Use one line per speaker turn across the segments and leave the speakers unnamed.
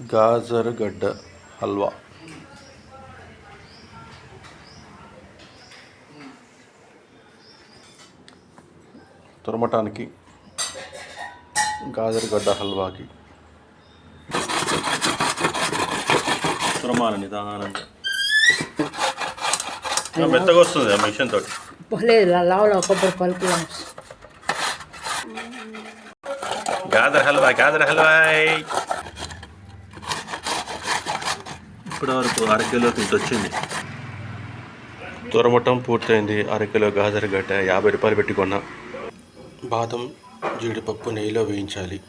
గాజర్ గడ్డ హల్వా. తురమటానికి గాజర్ గడ్డ హల్వాకి తురమాల నిదానంగా మెత్తగా వస్తుంది ఆ మిషన్ తోటి.
కొబ్బరి పలుకు
గాజర్ హల్వా ఇప్పటి వరకు అరకిలో ఇంత వచ్చింది. తురమటం పూర్తయింది. అరకిలో గాజర్ గడ్డ 50 రూపాయలు పెట్టుకున్నా. బాదం జీడిపప్పు నెయ్యిలో వేయించాలి.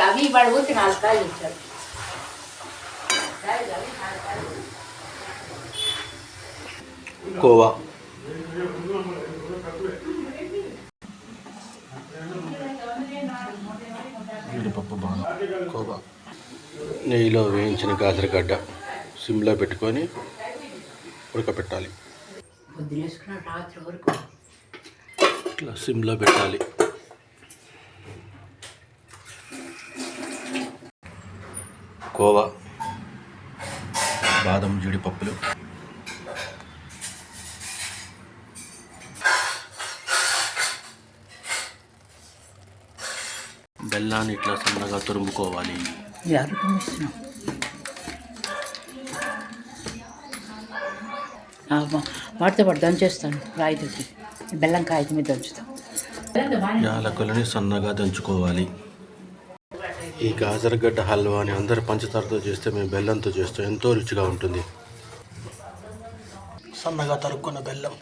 అవి వాడు ఊరికి 4 కాయలు ఇచ్చారు.
కోవా జీడిపప్పు బాదం కోవా నెయ్యిలో వేయించిన గాజరగడ్డ సిమ్లో పెట్టుకొని ఉడకపెట్టాలి. ఇట్లా సిమ్లో పెట్టాలి. కోవా బాదం జీడిపప్పులు బెల్లాన్ని ఇట్లా సన్నగా తురుముకోవాలి.
వాటితో పాటు దంచేస్తాను. రాయితోటి బెల్లం కాగితం మీద దంచుతాం.
యాలకులని సన్నగా దంచుకోవాలి. ఈ గాజరగడ్డ హల్వాని అందరు పంచదారతో చేస్తే మేము బెల్లంతో చేస్తాం. ఎంతో రుచిగా ఉంటుంది. సన్నగా తరుక్కున్న బెల్లం,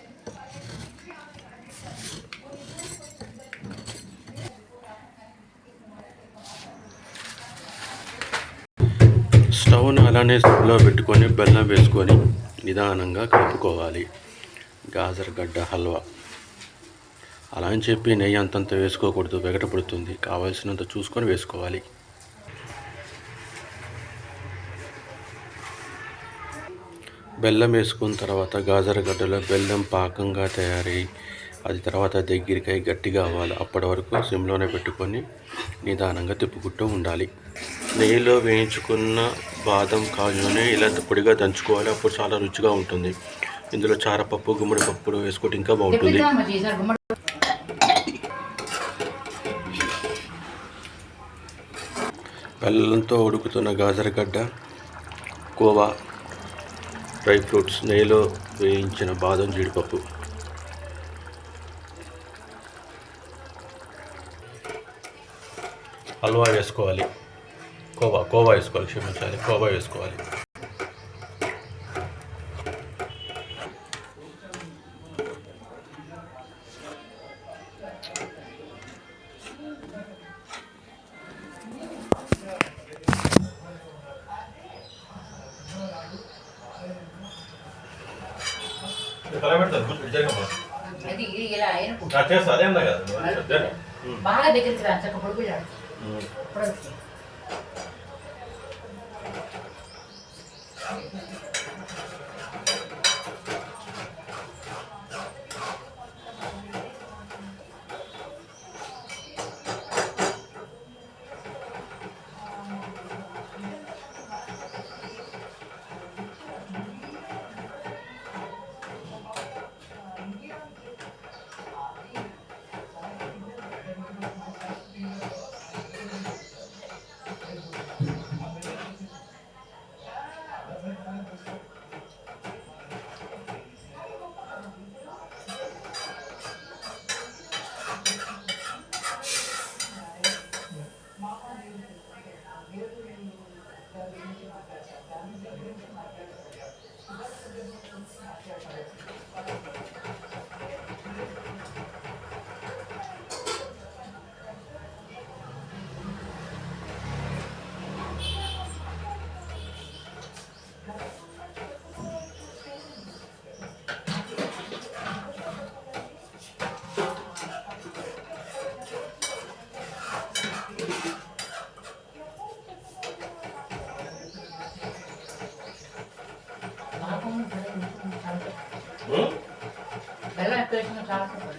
స్టవ్ను అలానే సిమ్లో పెట్టుకొని బెల్లం వేసుకొని నిదానంగా కలుపుకోవాలి. గాజరగడ్డ హల్వా అలా అని చెప్పి నెయ్యి అంతంత వేసుకోకూడదు, వెగట పుడుతుంది. కావాల్సినంత చూసుకొని వేసుకోవాలి. బెల్లం వేసుకున్న తర్వాత గాజరగడ్డలో బెల్లం పాకంగా తయారై అది తర్వాత దగ్గరికి గట్టిగా అవ్వాలి. అప్పటి వరకు సిమ్లోనే పెట్టుకొని నిదానంగా తిప్పుకుంటూ ఉండాలి. నెయ్యిలో వేయించుకున్న బాదం కాజుని ఇలా పొడిగా దంచుకోవాలి. అప్పుడు చాలా రుచిగా ఉంటుంది. ఇందులో చారపప్పు, గుమ్మడి పప్పులు వేసుకుంటే ఇంకా బాగుంటుంది. బెల్లంతో ఉడుకుతున్న గాజరగడ్డ, కోవా, డ్రై ఫ్రూట్స్, నెయ్యిలో వేయించిన బాదం జీడిపప్పు, హల్వా వేసుకోవాలి. కోవా వేసుకోవాలి, క్షమించాలి, కోవా వేసుకోవాలి.
బాగా దగ్గర పొడుగు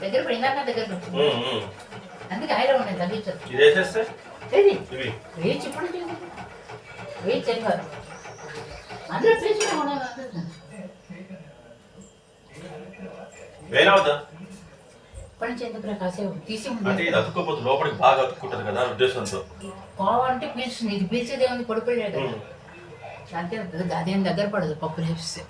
దగ్గర పడిందాక దగ్గర అందుకే ఆయన ఉన్నాయి తగ్గించదు
ఇది వేసేస్తే
ఏది
ఇవి
వేచి ఇప్పుడు వేచి చెంగారు అందులో పేచి
వేయనవద్దా
పని చెందుకు కాసేపు తీసి
అంటే ఇది అతుక్కోపోతుంది లోపలికి బాగా అతుక్కుంటుంది కదా ఉద్దేశంతో
పోవాలంటే పీల్చుంది ఇది పీల్చేదేముంది పడిపోయాడు కదా అంతే అదేం దగ్గర పడదు పప్పు వేస్తే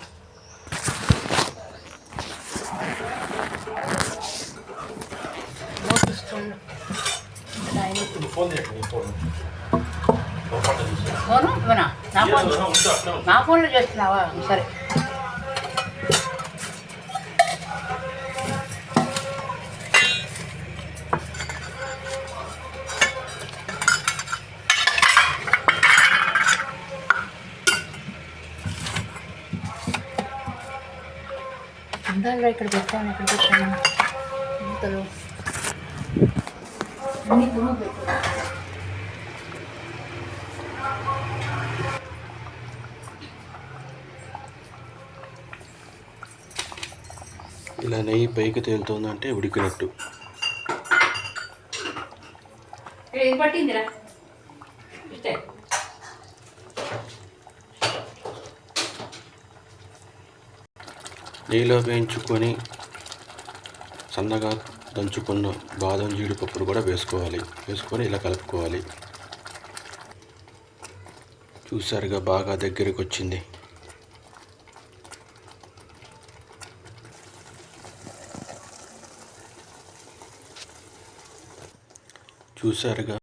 ఫోన్ చేయండి ఫోన్
ఫోను ఇవనా నా ఫోన్లో చేస్తున్నావా సరే అందాల్లో ఇక్కడ పెట్టాను ఇంతలో అన్ని తుమ్ము పెట్టాను
ఇలా నెయ్యి పైకి తేలుతుందంటే ఉడికినట్టు.
ఏది పట్టిందిరా ఇస్తే
నెయ్యిలో వేయించుకొని సన్నగా దంచుకున్న బాదం జీడిపప్పులు కూడా వేసుకొని ఇలా కలుపుకోవాలి. చూసారుగా బాగా దగ్గరికి వచ్చింది. చూసారుగా